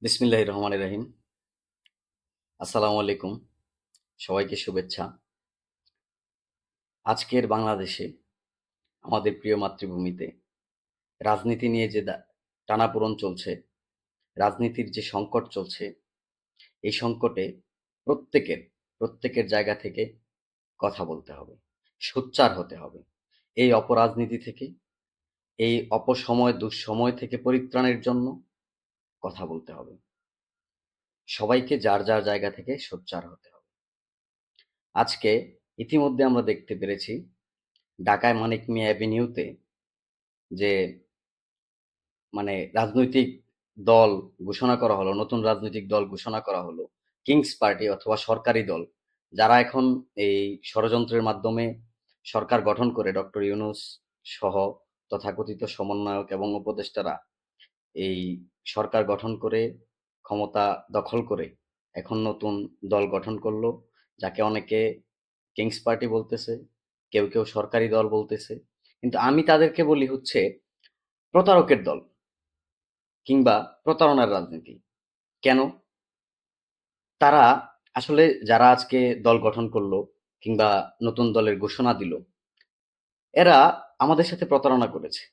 বিসমিল্লাহির রহমানির রহিম। আসসালামু আলাইকুম। সবাইকে শুভেচ্ছা। আজকের বাংলাদেশে আমাদের প্রিয় মাতৃভূমিতে রাজনীতি নিয়ে যে টানাপোড়েন চলছে, রাজনীতির যে সংকট চলছে, এই সংকটে প্রত্যেকের প্রত্যেকের জায়গা থেকে কথা বলতে হবে, সোচ্চার হতে হবে। এই অপরাজনীতি থেকে, এই অপসময় দুঃসময় থেকে পরিত্রাণের জন্য কথা বলতে হবে। সবাইকে যার যার জায়গা থেকে সোচ্চার হতে হবে। আজকে ইতিমধ্যে আমরা দেখতে পেরেছি ঢাকায় মানিক মিয়া অ্যাভিনিউতে যে রাজনৈতিক দল ঘোষণা করা হলো, নতুন রাজনৈতিক দল ঘোষণা করা হলো, কিংস পার্টি অথবা সরকারি দল, যারা এখন এই ষড়যন্ত্রের মাধ্যমে সরকার গঠন করে ডক্টর ইউনূস সহ তথাকথিত সমন্বয়ক এবং উপদেষ্টারা এই সরকার গঠন করে ক্ষমতা দখল করে এখন নতুন দল গঠন করলো, যাকে অনেকে কিংস পার্টি বলতেছে, কেউ কেউ সরকারি দল বলতেছে। কিন্তু আমি তাদেরকে বলি হচ্ছে প্রতারকের দল কিংবা প্রতারণার রাজনীতি। কেন? তারা আসলে যারা আজকে দল গঠন করলো কিংবা নতুন দলের ঘোষণা দিল, এরা আমাদের সাথে প্রতারণা করেছে।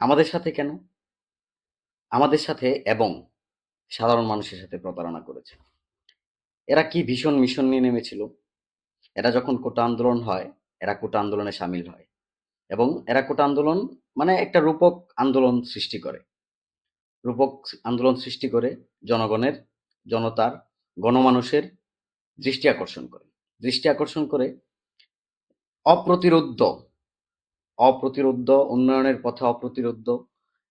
আমাদের সাথে কেন? আমাদের সাথে এবং সাধারণ মানুষের সাথে প্রতারণা করেছে। এরা কি ভীষণ মিশন নিয়ে নেমেছিল। এরা যখন কোটা আন্দোলন হয়, এরা কোটা আন্দোলনে সামিল হয় এবং এরা কোটা আন্দোলন একটা রূপক আন্দোলন সৃষ্টি করে। রূপক আন্দোলন সৃষ্টি করে জনগণের, জনতার, গণমানুষের দৃষ্টি আকর্ষণ করে। দৃষ্টি আকর্ষণ করে অপ্রতিরোধ্য অপ্রতিরোধ্য উন্নয়নের পথে অপ্রতিরোধ্য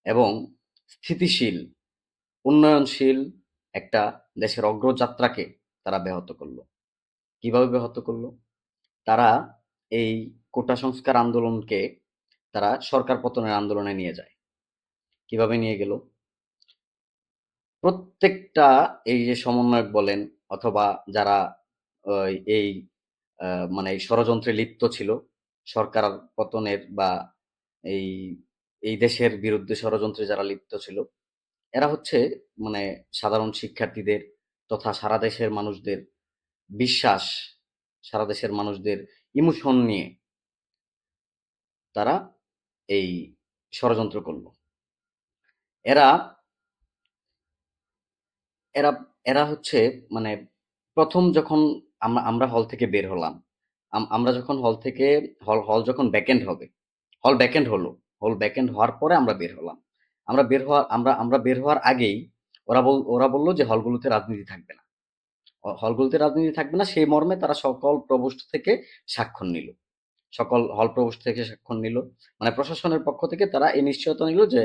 এবং স্থিতিশীল, উন্নয়নশীল একটা দেশের অগ্রযাত্রাকে তারা ব্যাহত করলো। কিভাবে ব্যাহত করলো? তারা এই কোটা সংস্কার আন্দোলনকে তারা সরকার পতনের আন্দোলনে নিয়ে যায়। কিভাবে নিয়ে গেল? প্রত্যেকটা এই যে সমন্বয়ক বলেন অথবা যারা এই এই ষড়যন্ত্রে লিপ্ত ছিল, সরকার পতনের বা এই এই দেশের বিরুদ্ধে ষড়যন্ত্রে যারা লিপ্ত ছিল, এরা হচ্ছে মানে সাধারণ শিক্ষার্থীদের তথা সারা দেশের মানুষদের বিশ্বাস, সারা দেশের মানুষদের ইমোশন নিয়ে তারা এই ষড়যন্ত্র করলো। এরা এরা এরা হচ্ছে মানে প্রথম যখন আমরা আমরা হল থেকে বের হলাম, আমরা যখন হল থেকে হল হল যখন ব্যাকেন্ড হবে, হল ব্যাকেন্ড হলো, হল ব্যাকেন্ড হওয়ার পরে আমরা বের হলাম। আমরা বের হওয়ার আগেই ওরা বলল যে হলগুলোতে রাজনীতি থাকবে না। হলগুলোতে রাজনীতি থাকবে না সেই মর্মে তারা সকল প্রভোস্ট থেকে স্বাক্ষর নিল। সকল হল প্রভোস্ট থেকে স্বাক্ষর নিল। প্রশাসনের পক্ষ থেকে তারা এই নিশ্চয়তা নিল যে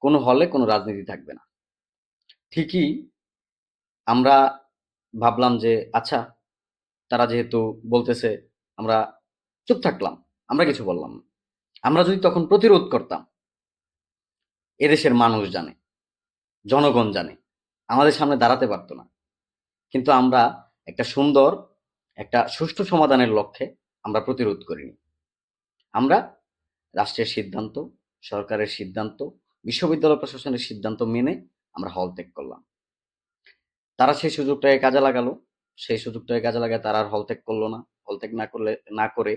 কোনো হলে কোনো রাজনীতি থাকবে না। ঠিকই আমরা ভাবলাম যে আচ্ছা, তারা যেহেতু বলতেছে, আমরা চুপ থাকলাম, আমরা কিছু বললাম না। আমরা যদি তখন প্রতিরোধ করতাম, এদেশের মানুষ জানে, জনগণ জানে, আমাদের সামনে দাঁড়াতে পারতো না। কিন্তু আমরা একটা সুন্দর, একটা সুষ্ঠু সমাধানের লক্ষ্যে আমরা প্রতিরোধ করিনি। আমরা রাষ্ট্রের সিদ্ধান্ত, সরকারের সিদ্ধান্ত, বিশ্ববিদ্যালয় প্রশাসনের সিদ্ধান্ত মেনে আমরা হল ত্যাগ করলাম। তারা সেই সুযোগটাকে কাজে লাগালো। সেই সুযোগটাকে কাজে লাগায় তারা আর হল ত্যাগ করলো না। হল ত্যাগ না করে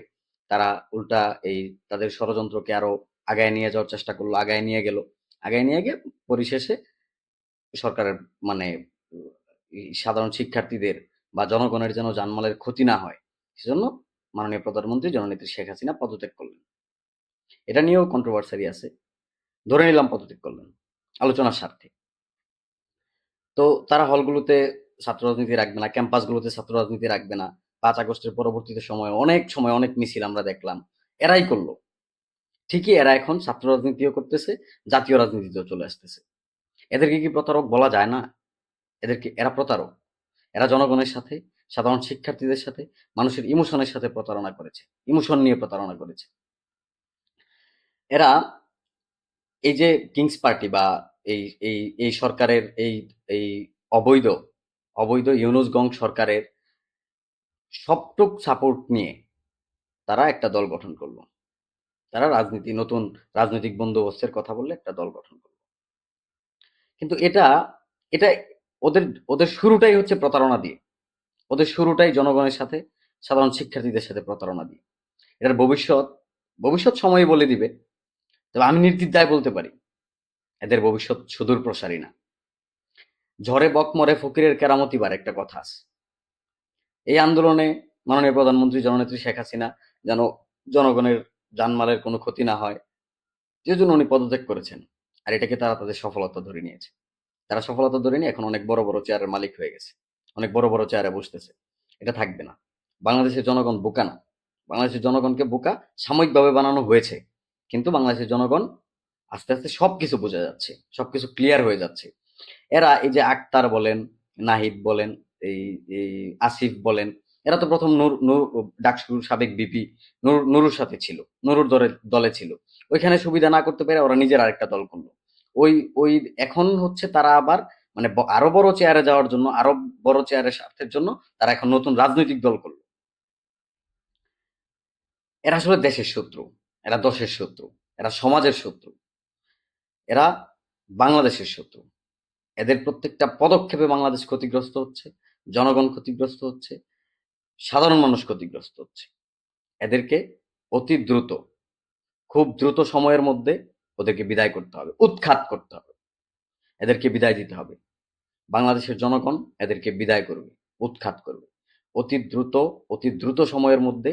তারা উল্টা এই তাদের ষড়যন্ত্রকে আরো আগায় নিয়ে যাওয়ার চেষ্টা করলো, আগায় নিয়ে গেল। আগায় নিয়ে গিয়ে পরিশেষে সরকারের মানে সাধারণ শিক্ষার্থীদের বা জনগণের যেন জানমালের ক্ষতি না হয়, সেজন্য মাননীয় প্রধানমন্ত্রী জননেত্রী শেখ হাসিনা পদত্যাগ করলেন। এটা নিয়েও কন্ট্রোভার্সারি আছে। ধরে নিলাম পদত্যাগ করলেন আলোচনার স্বার্থে। তো তারা হলগুলোতে ছাত্র রাজনীতি রাখবে না, ক্যাম্পাসগুলোতে ছাত্র রাজনীতি রাখবে না। 5 আগস্টের পরবর্তীতে সময় অনেক মিছিল আমরা দেখলাম। এরাই করলো। ঠিকই এরা এখন ছাত্র রাজনীতিও করতেছে, জাতীয় রাজনীতিতেও চলে আসতেছে। এদেরকে কি প্রতারক বলা যায় না? এরা প্রতারক। এরা জনগণের সাথে, সাধারণ শিক্ষার্থীদের সাথে, মানুষের ইমোশনের সাথে প্রতারণা করেছে। ইমোশন নিয়ে প্রতারণা করেছে। এরা এই যে কিংস পার্টি বা এই এই এই সরকারের এই এই অবৈধ অবৈধ ইউনূস গং সরকারের সবটুক সাপোর্ট নিয়ে তারা একটা দল গঠন করলো। তারা নতুন রাজনৈতিক বন্দোবস্তের কথা বললে একটা দল গঠন করলো। কিন্তু এটা এটা ওদের ওদের শুরুটাই হচ্ছে প্রতারণা দিয়ে। ওদের শুরুটাই জনগণের সাথে, সাধারণ শিক্ষার্থীদের সাথে প্রতারণা দিয়ে। এটার ভবিষ্যৎ সময়ই বলে দিবে। তবে আমি নির্দ্বিধায় বলতে পারি, এদের ভবিষ্যৎ সুদূর প্রসারী না। ঝড়ে বক মরে ফকিরের কেরামতি বার একটা কথা আছে। এই আন্দোলনে মাননীয় প্রধানমন্ত্রী জননেত্রী শেখ হাসিনা যেন জনগণের জানমালের কোনো ক্ষতি না হয়, যে জন্য উনি পদত্যাগ করেছেন। আর এটাকে তারা তাদের সফলতা ধরে নিয়েছে। তারা সফলতা ধরে নিয়ে এখন অনেক বড় বড় চেয়ারের মালিক হয়ে গেছে, অনেক বড় বড় চেয়ারে বসতেছে। এটা থাকবে না। বাংলাদেশের জনগণ বোকা না। বাংলাদেশের জনগণকে বোকা সাময়িকভাবে বানানো হয়েছে, কিন্তু বাংলাদেশের জনগণ আস্তে আস্তে সবকিছু বোঝা যাচ্ছে, সবকিছু ক্লিয়ার হয়ে যাচ্ছে। এরা এই যে আক্তার বলেন, নাহিদ বলেন, এই এই আসিফ বলেন, এরা তো প্রথম ডাকসুর সাবেক বিপি নুরুর সাথে ছিল, নুরুর দলে ছিল। ওইখানে সুবিধা না করতে পেরে ওরা নিজের আরেকটা দল করলো। ওই ওই এখন হচ্ছে তারা আবার মানে আরো বড় চেয়ারে যাওয়ার জন্য, আরো বড় চেয়ারের স্বার্থের জন্য তারা এখন নতুন রাজনৈতিক দল করলো। এরা আসলে দেশের শত্রু, এরা দশের শত্রু, এরা সমাজের শত্রু, এরা বাংলাদেশের শত্রু। এদের প্রত্যেকটা পদক্ষেপে বাংলাদেশ ক্ষতিগ্রস্ত হচ্ছে, জনগণ ক্ষতিগ্রস্ত হচ্ছে, সাধারণ মানুষ ক্ষতিগ্রস্ত হচ্ছে। এদেরকে অতি দ্রুত, খুব দ্রুত সময়ের মধ্যে ওদেরকে বিদায় করতে হবে, উৎখাত করতে হবে। এদেরকে বিদায় দিতে হবে। বাংলাদেশের জনগণ এদেরকে বিদায় করবে, উৎখাত করবে। অতি দ্রুত, অতি দ্রুত সময়ের মধ্যে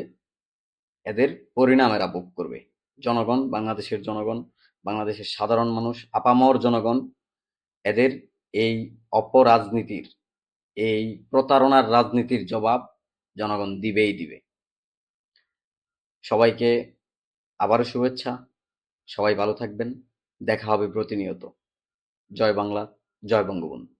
এদের পরিণাম এরা ভোগ করবে। জনগণ, বাংলাদেশের জনগণ, বাংলাদেশের সাধারণ মানুষ, আপামর জনগণ এদের এই অপরাজনীতির, এই প্রতারণার রাজনীতির জবাব জনগণ দিবেই দিবে। সবাইকে আবারও শুভেচ্ছা। সবাই ভালো থাকবেন। দেখা হবে প্রতিনিয়ত। জয় বাংলা, জয় বঙ্গবন্ধু।